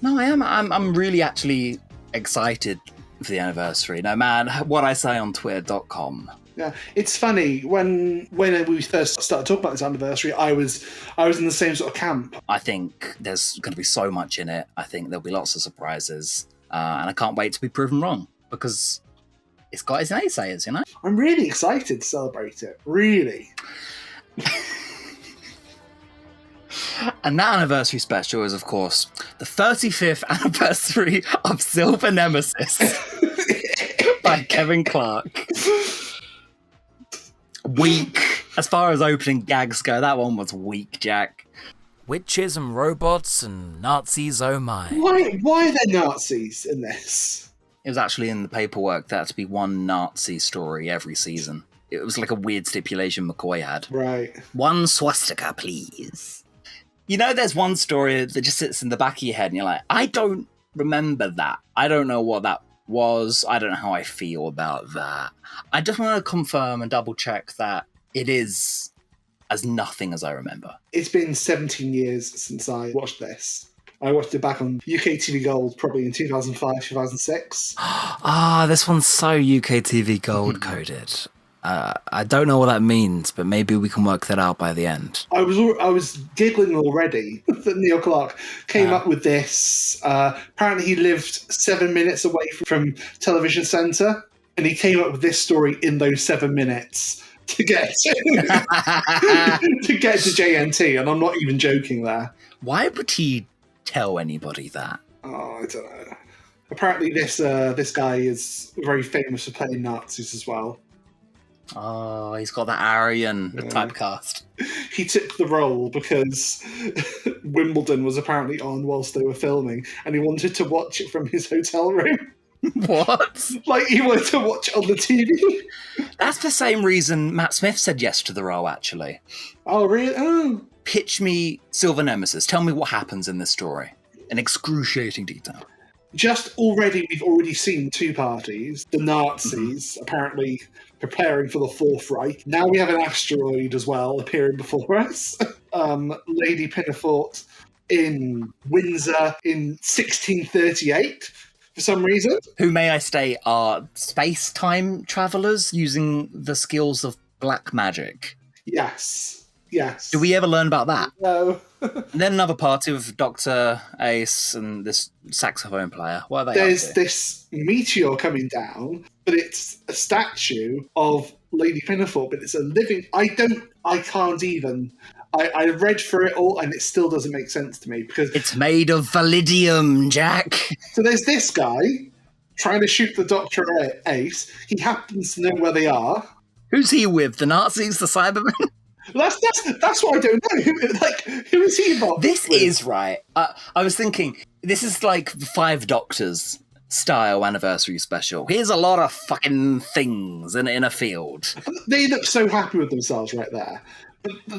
No, I am. I'm really actually excited for the anniversary. No, man, what I say on twitter.com. Yeah, it's funny when we first started talking about this anniversary, I was in the same sort of camp. I think there's going to be so much in it. I think there'll be lots of surprises, and I can't wait to be proven wrong because it's got its naysayers, you know. I'm really excited to celebrate it. Really. And that anniversary special is, of course, the 35th anniversary of Silver Nemesis by Kevin Clark. Weak. As far as opening gags go, that one was weak, Jack. Witches and robots and Nazis, oh my. Why are there Nazis in this? It was actually in the paperwork that had to be one Nazi story every season. It was like a weird stipulation McCoy had. Right. One swastika, please. You know, there's one story that just sits in the back of your head and you're like, I don't remember that. I don't know what that was. I don't know how I feel about that. I just want to confirm and double check that it is as nothing as I remember. It's been 17 years since I watched this. I watched it back on UK TV Gold probably in 2005, 2006. This one's so UK TV Gold coded. I don't know what that means, but maybe we can work that out by the end. I was giggling already that Neil Clark came up with this. Apparently he lived 7 minutes away from Television Centre, and he came up with this story in those 7 minutes to get to JNT, and I'm not even joking there. Why would he tell anybody that? Oh, I don't know. Apparently this guy is very famous for playing Nazis as well. Oh, he's got that Aryan typecast. He took the role because Wimbledon was apparently on whilst they were filming, and he wanted to watch it from his hotel room. What? Like, he wanted to watch it on the TV. That's the same reason Matt Smith said yes to the role, actually. Oh, really? Oh. Pitch me Silver Nemesis. Tell me what happens in this story. In excruciating detail. We've already seen two parties. The Nazis, apparently preparing for the Fourth Reich. Now we have an asteroid as well appearing before us. Lady Pinafort in Windsor in 1638 for some reason. Who, may I state, are space-time travellers using the skills of black magic. Yes. Do we ever learn about that? No. And then another party with Dr. Ace and this saxophone player. What are they There's up to? this meteor coming down, but it's a statue of Lady Pinafore, but it's a living... I can't even... I read through it all, and it still doesn't make sense to me, because... It's made of validium, Jack. So there's this guy trying to shoot the Dr. Ace. He happens to know where they are. Who's he with? The Nazis? The Cybermen? That's what I don't know. Who is he involved This with? is right. I was thinking, this is like the Five Doctors style anniversary special. Here's a lot of fucking things in a field. They look so happy with themselves right there.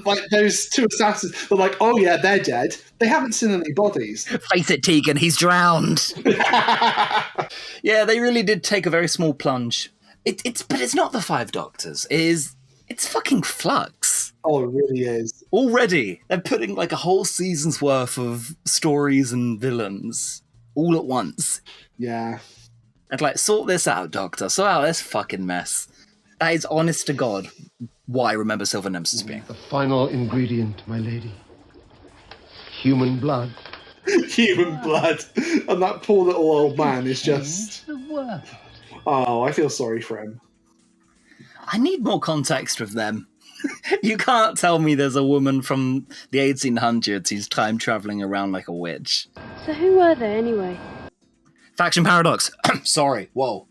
Like, those two assassins, they're like, oh yeah, they're dead. They haven't seen any bodies. Face it, Tegan, he's drowned. Yeah, they really did take a very small plunge. But it's not the Five Doctors. It's fucking Flux. Oh, it really is. Already, they're putting like a whole season's worth of stories and villains all at once. Yeah. And like, sort this out, Doctor. Sort out this fucking mess. That is, honest to God, what I remember Silver Nemesis being. The final ingredient, my lady. Human blood. Human blood. And that poor little old man is just... Oh, I feel sorry for him. I need more context with them. You can't tell me there's a woman from the 1800s who's time traveling around like a witch. So who were they anyway? Faction paradox. Sorry. Whoa.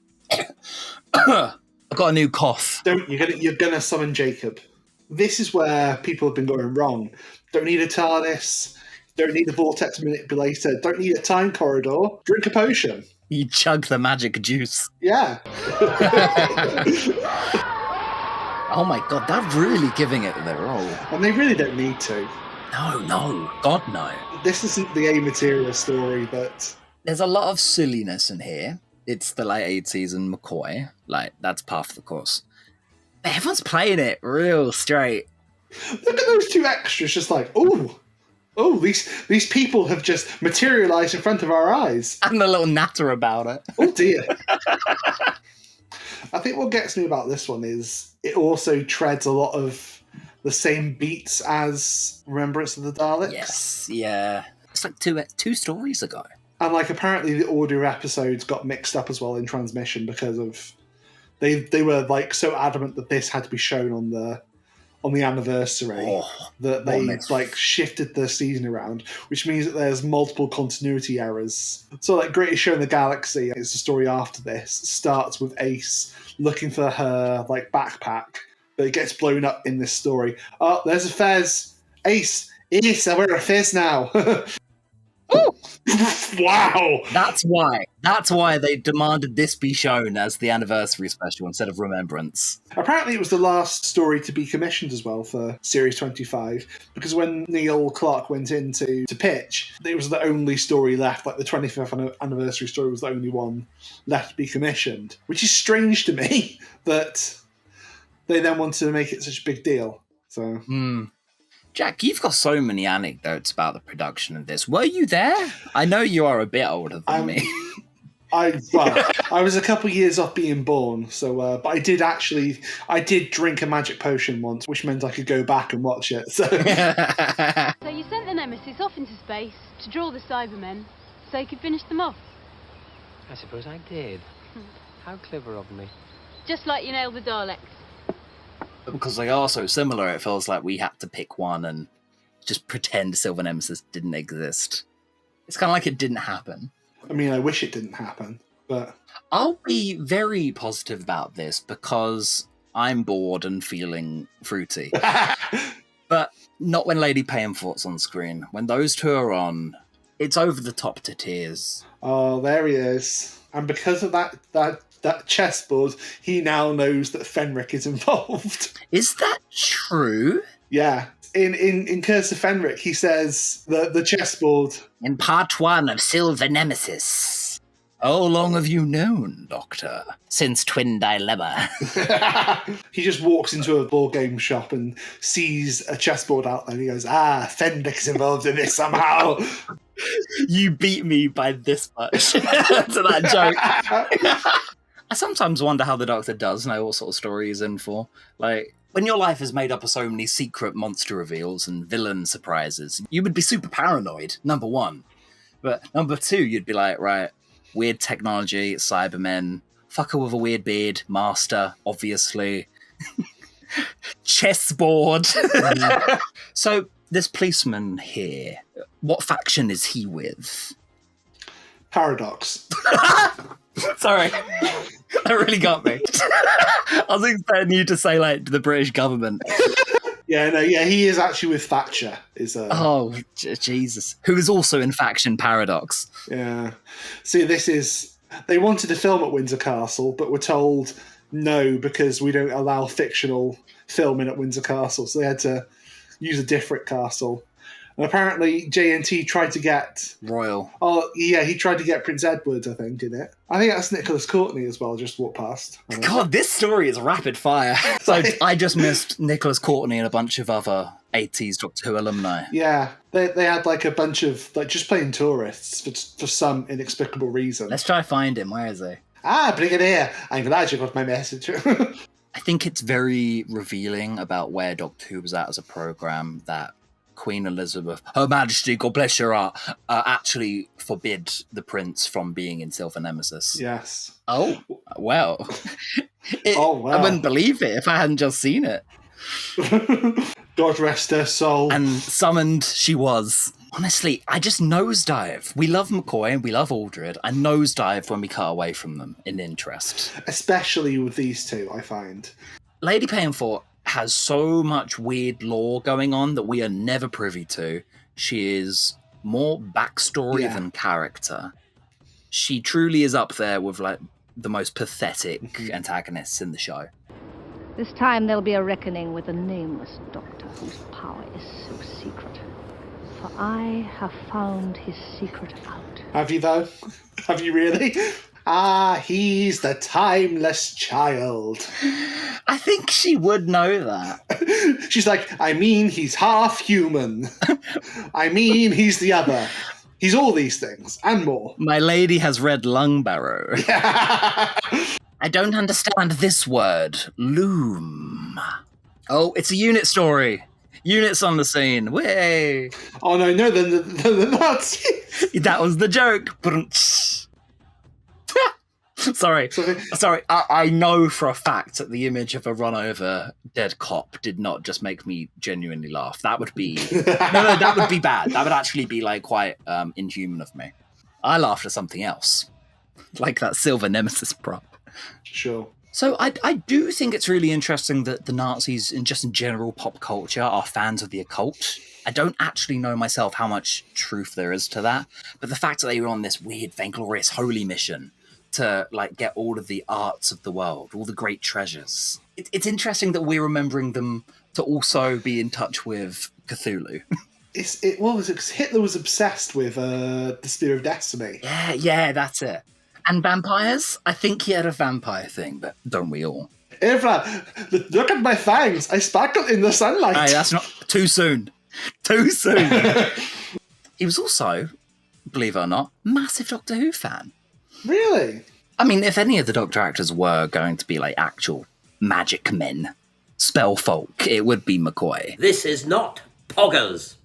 I've got a new cough. You're gonna summon Jacob. This is where people have been going wrong. Don't need a TARDIS. Don't need a vortex manipulator. Don't need a time corridor. Drink a potion. You chug the magic juice. Yeah. Oh my God, they're really giving it their all. And they really don't need to. No, God no. This isn't the A-Materia story, but... There's a lot of silliness in here. It's the late 80s and McCoy. Like, that's part of the course. But everyone's playing it real straight. Look at those two extras just like, ooh, oh, these people have just materialised in front of our eyes. And a little natter about it. Oh dear. I think what gets me about this one is it also treads a lot of the same beats as Remembrance of the Daleks. Yes, yeah. It's like two stories ago. And like apparently the audio episodes got mixed up as well in transmission because of they were like so adamant that this had to be shown on the anniversary that they like shifted the season around, which means that there's multiple continuity errors. So like Greatest Show in the Galaxy, it's the story after this, starts with Ace looking for her like backpack, but it gets blown up in this story. Oh, there's a fez. Ace, I wear a fez now. Wow. That's why they demanded this be shown as the anniversary special instead of Remembrance. Apparently it was the last story to be commissioned as well for Series 25, because when Neil Clark went in to pitch, it was the only story left, like the 25th anniversary story was the only one left to be commissioned, which is strange to me that they then wanted to make it such a big deal. So... Jack, you've got so many anecdotes about the production of this. Were you there? I know you are a bit older than me. I was a couple years off being born, so but I did drink a magic potion once, which meant I could go back and watch it. So, So you sent the Nemesis off into space to draw the Cybermen so you could finish them off? I suppose I did. How clever of me. Just like you nailed the Daleks. Because they are so similar, it feels like we had to pick one and just pretend Silver Nemesis didn't exist. It's kind of like it didn't happen. I mean, I wish it didn't happen, but... I'll be very positive about this because I'm bored and feeling fruity. But not when Lady Painfort's on screen. When those two are on, it's over the top to tears. Oh, there he is. And because of that chessboard, he now knows that Fenric is involved. Is that true? Yeah. In Curse of Fenric, he says the chessboard... In part 1 of Silver Nemesis. How long have you known, Doctor? Since Twin Dilemma. He just walks into a board game shop and sees a chessboard out there and he goes, Fenric's involved in this somehow. You beat me by this much to that joke. I sometimes wonder how the Doctor does know what sort of story he's in for. Like, when your life is made up of so many secret monster reveals and villain surprises, you would be super paranoid, number one. But number two, you'd be like, right, weird technology, Cybermen, fucker with a weird beard, master, obviously. Chessboard. So, this policeman here, what faction is he with? Paradox. Sorry. That really got me. I was expecting you to say, like, the British government. Yeah, he is actually with Thatcher. Oh, Jesus. Who is also in faction Paradox. Yeah. See, they wanted to film at Windsor Castle, but were told no because we don't allow fictional filming at Windsor Castle, so they had to use a different castle. And apparently JNT tried to get... Royal. Oh, yeah, he tried to get Prince Edward, I think, in it. I think that's Nicholas Courtney as well, just walked past. God, this story is rapid fire. So I just missed Nicholas Courtney and a bunch of other 80s Doctor Who alumni. Yeah, they had like a bunch of like just playing tourists for some inexplicable reason. Let's try to find him. Where is he? Brigadier, I'm glad you got my message. I think it's very revealing about where Doctor Who was at as a programme that Queen Elizabeth, Her Majesty, God bless your heart, actually forbid the prince from being in Silver Nemesis. Yes. Oh, well. Wow. I wouldn't believe it if I hadn't just seen it. God rest her soul. And summoned she was. Honestly, I just nosedive. We love McCoy and we love Aldred. I nosedive when we cut away from them in interest. Especially with these two, I find. Lady Painfort has so much weird lore going on that we are never privy to. She is more backstory than character. She truly is up there with like the most pathetic antagonists in the show. This time there'll be a reckoning with the nameless doctor whose power is so secret. For I have found his secret out. Have you though? Have you really? He's the timeless child. I think she would know that. She's like, I mean, he's half human. I mean, he's the other. He's all these things and more. My lady has read Lungbarrow. I don't understand this word. Loom. Oh, it's a unit story. Units on the scene. Way. Oh, no, the Nazis. That was the joke. Sorry. I know for a fact that the image of a run-over dead cop did not just make me genuinely laugh. That would be... no, that would be bad. That would actually be, like, quite inhuman of me. I laughed at something else. Like that silver Nemesis prop. Sure. So I do think it's really interesting that the Nazis, in general pop culture, are fans of the occult. I don't actually know myself how much truth there is to that, but the fact that they were on this weird, vainglorious, holy mission to like get all of the arts of the world, all the great treasures. It's interesting that we're remembering them to also be in touch with Cthulhu. What was it? Because Hitler was obsessed with the Spear of Destiny. Yeah, that's it. And vampires? I think he had a vampire thing, but don't we all? Eva, look at my fangs. I sparkle in the sunlight. Hey, that's not... Too soon. Too soon. He was also, believe it or not, massive Doctor Who fan. Really? I mean, if any of the Doctor actors were going to be like actual magic men, spell folk, it would be McCoy. This is not Poggers.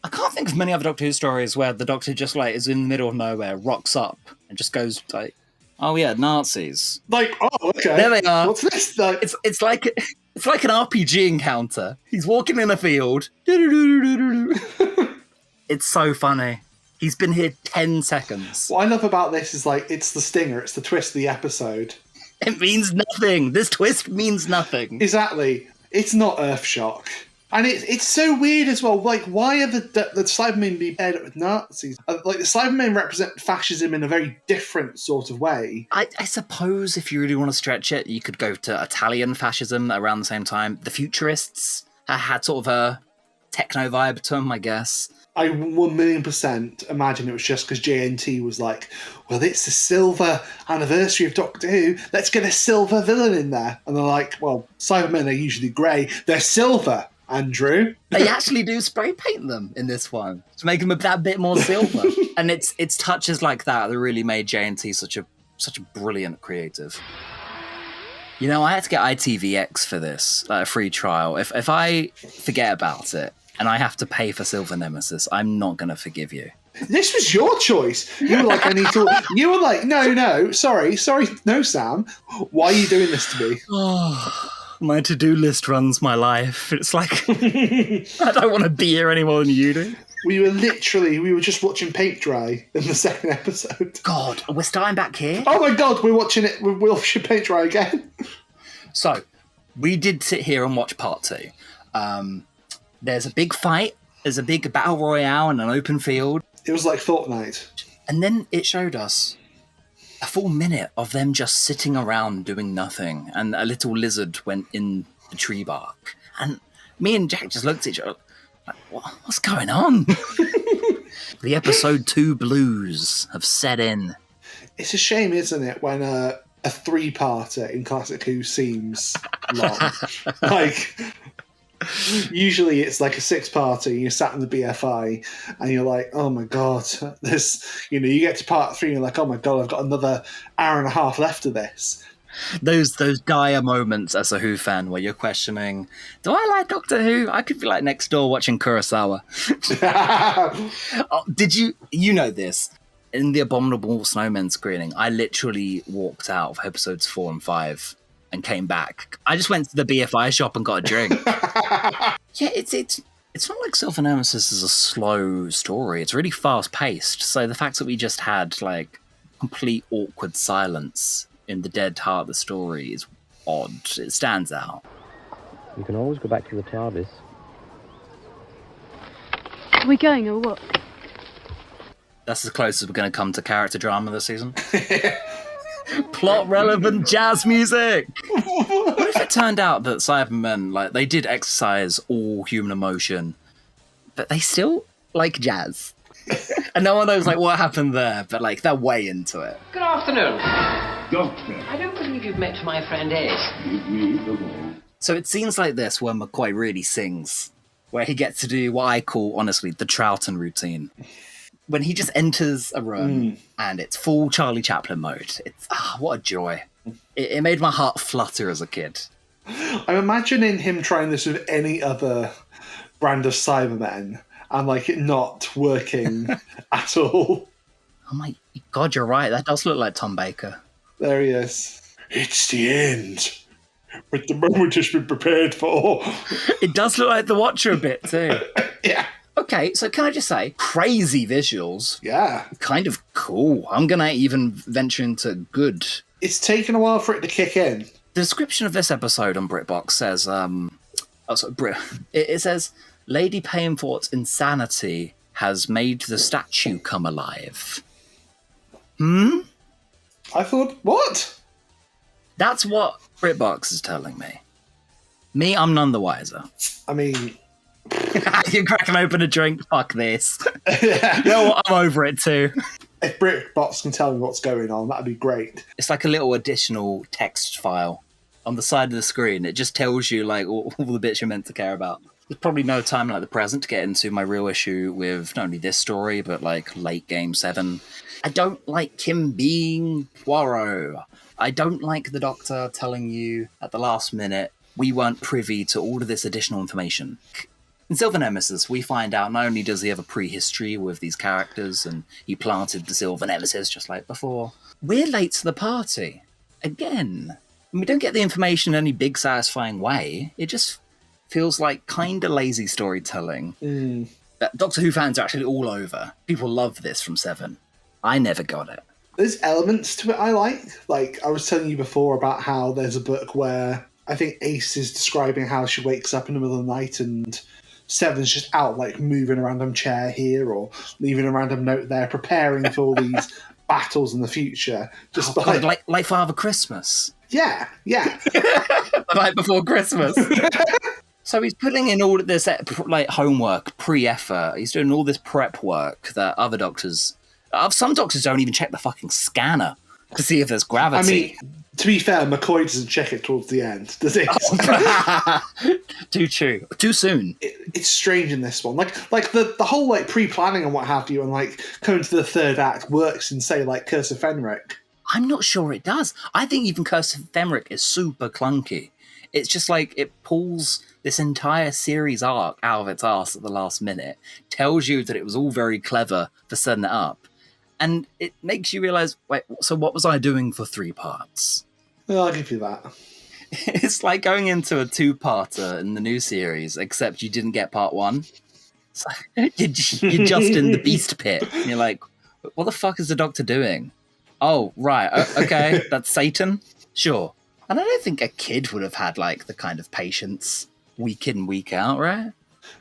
I can't think of many other Doctor Who stories where the Doctor just like is in the middle of nowhere, rocks up, and just goes like, "Oh yeah, Nazis." Like, oh okay, there they are. What's this? Like... It's like an RPG encounter. He's walking in a field. It's so funny. He's been here 10 seconds. What I love about this is like it's the stinger, it's the twist of the episode. It means nothing. This twist means nothing. Exactly. It's not Earthshock. And it's so weird as well. Like, why are the Cybermen being paired up with Nazis? Like, the Cybermen represent fascism in a very different sort of way. I suppose if you really want to stretch it, you could go to Italian fascism around the same time. The Futurists had sort of a techno vibe to them, I guess. I 1,000,000% imagine it was just because JNT was like, well, it's the silver anniversary of Doctor Who. Let's get a silver villain in there. And they're like, well, Cybermen are usually grey. They're silver. Andrew. They actually do spray paint them in this one to make them that bit more silver. And it's touches like that really made JNT such a brilliant creative. You know, I had to get ITVX for this, like a free trial. If I forget about it and I have to pay for Silver Nemesis, I'm not going to forgive you. This was your choice. You were like, I need to... You were like, no, sorry, no, Sam. Why are you doing this to me? My to-do list runs my life. It's like, I don't want to be here any more than you do. We were just watching paint dry in the second episode. God, we're starting back here? Oh my God, we're watching paint dry again. So, we did sit here and watch part 2. There's a big fight. There's a big battle royale in an open field. It was like Fortnite. And then it showed us a full minute of them just sitting around doing nothing, and a little lizard went in the tree bark. And me and Jack just looked at each other like, what's going on? The episode 2 blues have set in. It's a shame, isn't it, when a 3-parter in Classic Who seems long. Like, usually it's like a 6-parter and you're sat in the BFI and you're like, oh my God, this, you get to part 3 and you're like, oh my God, I've got another hour and a half left of this. Those dire moments as a Who fan where you're questioning, do I like Doctor Who? I could be like next door watching Kurosawa. Did you know this? In the Abominable Snowmen screening, I literally walked out of episodes 4 and 5 and came back. I just went to the BFI shop and got a drink. Yeah, it's not like Silver Nemesis is a slow story. It's really fast paced. So the fact that we just had like complete awkward silence in the dead heart of the story is odd. It stands out. You can always go back to the TARDIS. Are we going or what? That's as close as we're going to come to character drama this season. Plot relevant jazz music. What if it turned out that Cybermen, like, they did exercise all human emotion, but they still like jazz? And no one knows like what happened there, but like they're way into it. Good afternoon. Doctor, I don't believe you've met my friend Ace. give me the ball. So it's scenes like this where McCoy really sings, where he gets to do what I call, honestly, the Troughton routine. When he just enters a room and it's full Charlie Chaplin mode. It's, what a joy. It made my heart flutter as a kid. I'm imagining him trying this with any other brand of Cybermen and like it not working at all. Oh my God, you're right. That does look like Tom Baker. There he is. It's the end. But the moment has been prepared for. It does look like The Watcher a bit too. Yeah. Okay, so can I just say, crazy visuals. Yeah. Kind of cool. I'm going to even venture into good. It's taken a while for it to kick in. The description of this episode on BritBox says, it says, Lady Painfort's insanity has made the statue come alive. I thought, what? That's what BritBox is telling me. Me, I'm none the wiser. I mean... You're cracking open a drink, fuck this. You know what, I'm over it too. If BritBox can tell me what's going on, that'd be great. It's like a little additional text file on the side of the screen. It just tells you like all the bits you're meant to care about. There's probably no time like the present to get into my real issue with not only this story, but like late game 7. I don't like him being Poirot. I don't like the Doctor telling you at the last minute we weren't privy to all of this additional information. In Silver Nemesis, we find out not only does he have a prehistory with these characters and he planted the Silver Nemesis just like before, we're late to the party. Again. And we don't get the information in any big satisfying way. It just feels like kind of lazy storytelling. Doctor Who fans are actually all over. People love this from 7. I never got it. There's elements to it I like. Like, I was telling you before about how there's a book where I think Ace is describing how she wakes up in the middle of the night and Seven's just out, like, moving a random chair here or leaving a random note there, preparing for all these battles in the future. Just like Father Christmas. Yeah. The night before Christmas. So he's putting in all of this like homework, pre-effort. He's doing all this prep work that other doctors... Some doctors don't even check the fucking scanner to see if there's gravity. I mean, to be fair, McCoy doesn't check it towards the end, does he? Too true. Too soon. It's strange in this one. Like the whole like pre-planning and what have you and like coming to the third act works in, say, like Curse of Fenric. I'm not sure it does. I think even Curse of Fenric is super clunky. It's just like it pulls this entire series arc out of its arse at the last minute, tells you that it was all very clever for setting it up, and it makes you realise, wait, so what was I doing for 3 parts? Well, I'll give you that. It's like going into a 2-parter in the new series, except you didn't get part 1. So you're just in the beast pit. And you're like, what the fuck is the Doctor doing? Oh, right, okay, that's Satan? Sure. And I don't think a kid would have had, like, the kind of patience week in, week out, right?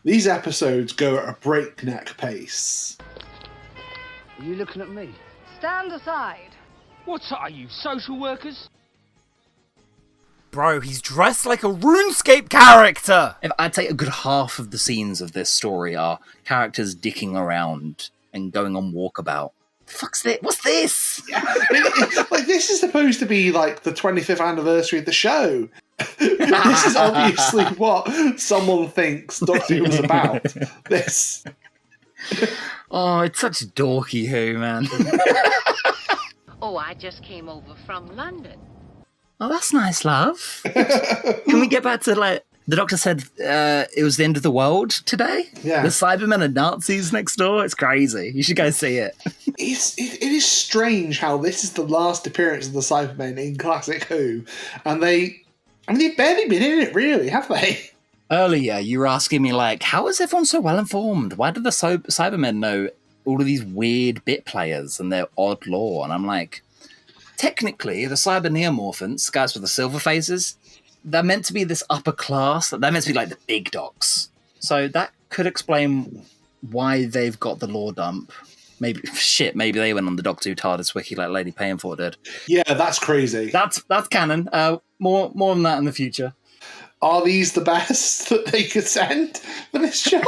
These episodes go at a breakneck pace. Are you looking at me? Stand aside. What are you, social workers? Bro, he's dressed like a RuneScape character! I'd say a good half of the scenes of this story are characters dicking around and going on walkabout. Fuck's this? What's this? Like, this is supposed to be like the 25th anniversary of the show. This is obviously what someone thinks Doctor Who was about. This. Oh, it's such dorky Who, man. Oh, I just came over from London. Oh, that's nice, love. Can we get back to, like, the Doctor said it was the end of the world today? Yeah. The Cybermen are Nazis next door? It's crazy. You should go see it. It is strange how this is the last appearance of the Cybermen in classic Who, and they've barely been in it, really, have they? Earlier, you were asking me, like, how is everyone so well informed? Why do the Cybermen know all of these weird bit players and their odd lore? And I'm like, technically, the Cyber Neomorphants, guys with the silver faces, they're meant to be this upper class. They're meant to be like the big dogs. So that could explain why they've got the lore dump. Maybe they went on the Doctor Who TARDIS wiki like Lady Painfort did. Yeah, that's crazy. That's canon. More on that in the future. Are these the best that they could send for this job?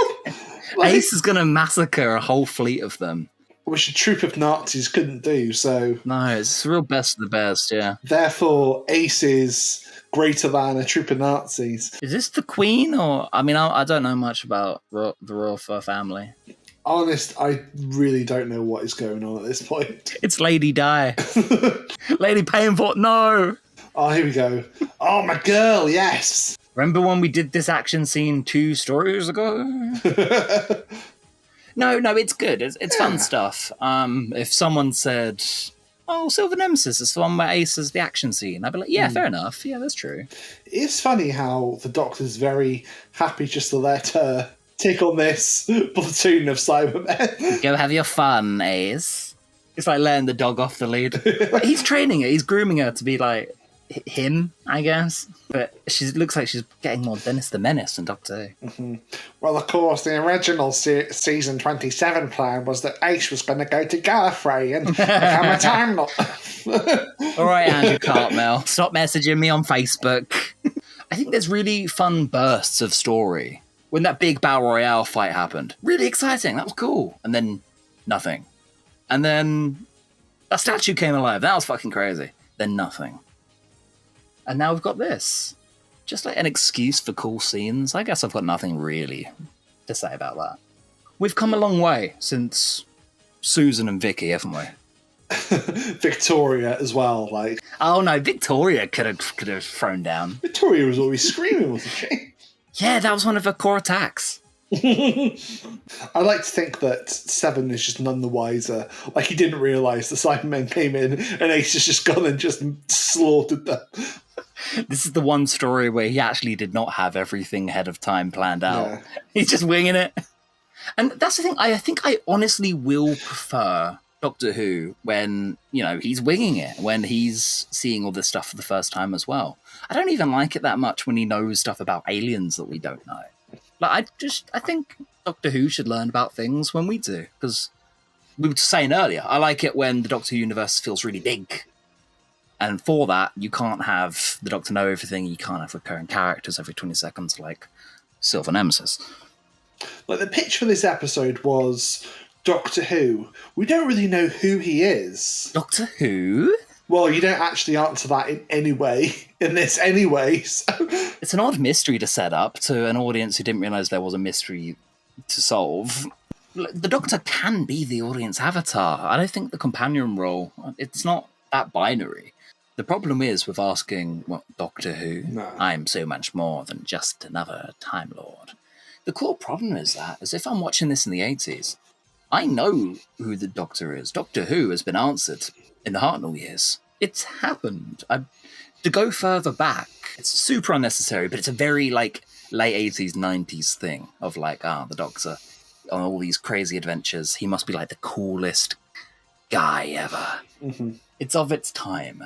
Ace is going to massacre a whole fleet of them. which a troop of Nazis couldn't do. So No, it's real best of the best, yeah. therefore, Ace is greater than a troop of Nazis. Is this the Queen, or... I mean, I don't know much about the royal fur family. Honest, I really don't know what is going on at this point. It's Lady Di. Lady Painful, no! Oh, here we go. Oh, my girl, yes! Remember when we did this action scene 2 stories ago? No, it's good. It's fun stuff. If someone said, "Oh, Silver Nemesis is the one where Ace is the action scene," I'd be like, "Yeah, fair enough. Yeah, that's true." It's funny how the Doctor's very happy just to let her take on this platoon of Cybermen. Go have your fun, Ace. It's like letting the dog off the lead. He's training her. He's grooming her to be like him, I guess. But she looks like she's getting more Dennis the Menace than Doctor Who. Mm-hmm. Well, of course, the original season 27 plan was that Ace was going to go to Gallifrey and become a Time Lord. All right, Andrew Cartmel, stop messaging me on Facebook. I think there's really fun bursts of story. When that big Battle Royale fight happened, really exciting, that was cool. And then nothing. And then a statue came alive, that was fucking crazy. Then nothing. And now we've got this. Just like an excuse for cool scenes. I guess I've got nothing really to say about that. We've come a long way since Susan and Vicky, haven't we? Victoria as well, like. Oh no, Victoria could have thrown down. Victoria was always screaming, wasn't she? Yeah, that was one of her core attacks. I like to think that Seven is just none the wiser. Like, he didn't realise the Cybermen came in and Ace has just gone and just slaughtered them. This is the one story where he actually did not have everything ahead of time planned out. Yeah. He's just winging it. And that's the thing, I think I honestly will prefer Doctor Who when, he's winging it, when he's seeing all this stuff for the first time as well. I don't even like it that much when he knows stuff about aliens that we don't know. Like, I think Doctor Who should learn about things when we do, because we were saying earlier, I like it when the Doctor Who universe feels really big. And for that, you can't have the Doctor know everything, you can't have recurring characters every 20 seconds like Silver Nemesis. Like, the pitch for this episode was Doctor Who. We don't really know who he is. Doctor Who? Well, you don't actually answer that in any way, in this anyway. So. It's an odd mystery to set up to an audience who didn't realise there was a mystery to solve. The Doctor can be the audience avatar. I don't think the companion role, it's not that binary. The problem is with asking, Doctor Who? No. I'm so much more than just another Time Lord. The core problem is if I'm watching this in the 80s, I know who the Doctor is. Doctor Who has been answered in the Hartnell years. It's happened. To go further back, it's super unnecessary, but it's a very, late 80s, 90s thing of, the Doctor on all these crazy adventures. He must be, the coolest guy ever. Mm-hmm. It's of its time.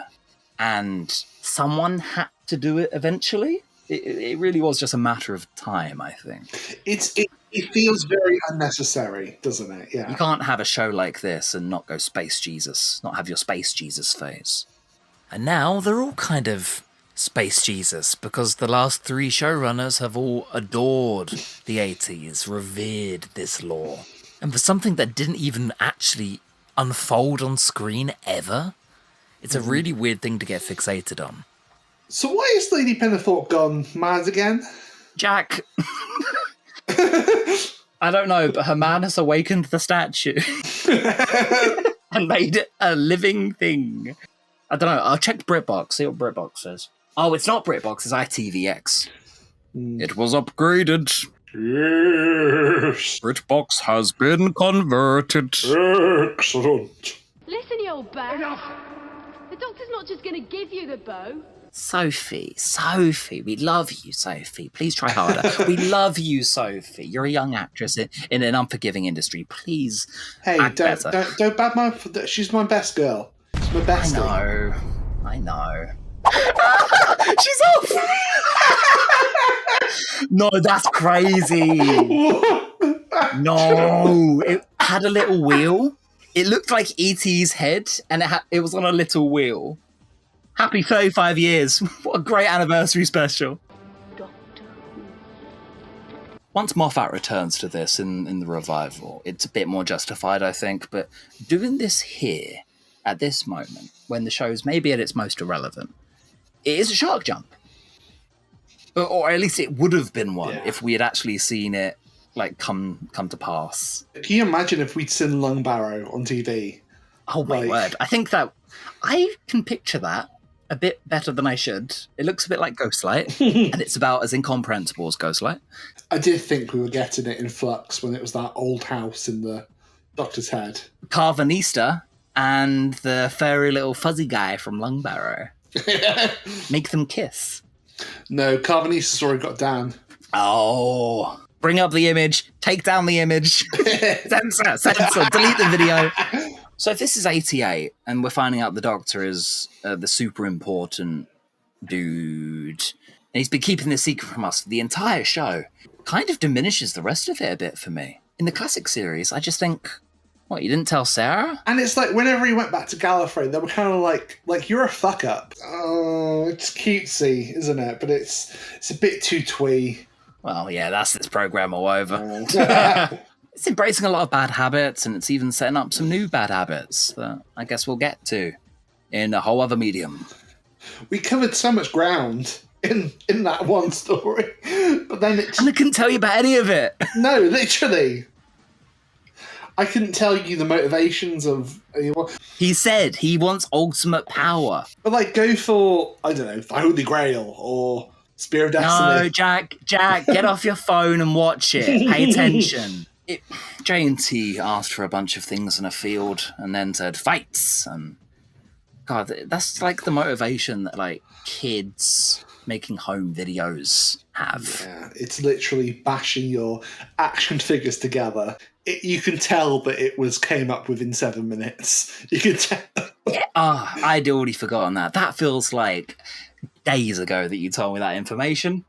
And someone had to do it eventually. It really was just a matter of time, I think. It feels very unnecessary, doesn't it? Yeah. You can't have a show like this and not go Space Jesus, not have your Space Jesus phase. And now they're all kind of Space Jesus, because the last 3 showrunners have all adored the 80s, revered this lore. And for something that didn't even actually unfold on screen ever, it's a really weird thing to get fixated on. So why is Lady Pennythorpe gone mad again? Jack! I don't know, but her madness awakened the statue and made it a living thing. I don't know. I'll check BritBox, see what BritBox says. Oh, it's not BritBox, it's ITVX. It was upgraded. Yes. BritBox has been converted. Excellent. Listen, you old bag. Enough. The Doctor's not just going to give you the bow. Sophie, we love you, Sophie. Please try harder. We love you, Sophie. You're a young actress in an unforgiving industry. Please, hey, act better. Don't badmouth. She's my best girl. She's my best. I know. She's off. No, that's crazy. No, it had a little wheel. It looked like E.T.'s head, and it was on a little wheel. Happy 35 years. What a great anniversary special. Doctor Who. once Moffat returns to this in the revival, it's a bit more justified, I think. But doing this here, at this moment, when the show's maybe at its most irrelevant, it is a shark jump. Or at least it would have been one if we had actually seen it like come to pass. Can you imagine if we'd seen Lungbarrow on TV? Oh my word. I think that I can picture that a bit better than I should. It looks a bit like Ghostlight, and it's about as incomprehensible as Ghostlight. I did think we were getting it in Flux when it was that old house in the Doctor's head. Carvanista and the furry little fuzzy guy from Lungbarrow. Make them kiss. No, Carvanista's already got Dan. Oh. Bring up the image, take down the image, censor, delete the video. So if this is 88 and we're finding out the Doctor is the super important dude, and he's been keeping this secret from us for the entire show, kind of diminishes the rest of it a bit for me. In the classic series, I just think, what, you didn't tell Sarah? And it's like, whenever he went back to Gallifrey, they were kind of like you're a fuck up. Oh, it's cutesy, isn't it? But it's a bit too twee. Well, yeah, that's this program all over. It's embracing a lot of bad habits, and it's even setting up some new bad habits that I guess we'll get to in a whole other medium. We covered so much ground in that one story, but then and I couldn't tell you about any of it. No, literally. I couldn't tell you the motivations of... He said he wants ultimate power. But, like, go for, I don't know, the Holy Grail or Spear of Destiny. No, Jack, get off your phone and watch it. Pay attention. J&T asked for a bunch of things in a field and then said, fights. And God, that's like the motivation that, like, kids making home videos have. Yeah, it's literally bashing your action figures together. You can tell that it came up within 7 minutes. You can tell. Yeah, I'd already forgotten that. That feels like days ago that you told me that information.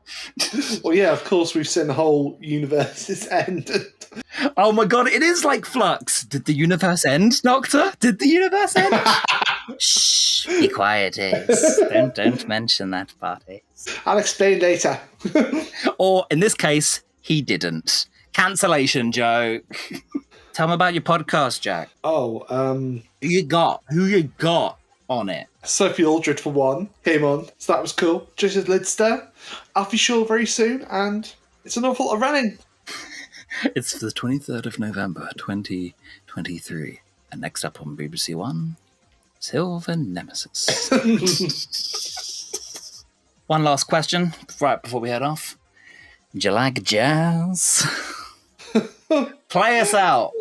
Well, yeah, of course, we've seen the whole universe's end. Oh my God, it is like Flux. Did the universe end, Doctor? Did the universe end? Shh, be quiet, Ace. Don't mention that part, Ace. I'll explain later. Or, in this case, he didn't. Cancellation joke. Tell me about your podcast, Jack. Oh, Who you got on it? Sophie Aldred, for one, came on, so that was cool. Richard Lidster, Alfie Shaw very soon, and it's an awful lot of running. It's the 23rd of November, 2023. And next up on BBC One, Silver Nemesis. One last question, right before we head off. Do you like jazz? Play us out.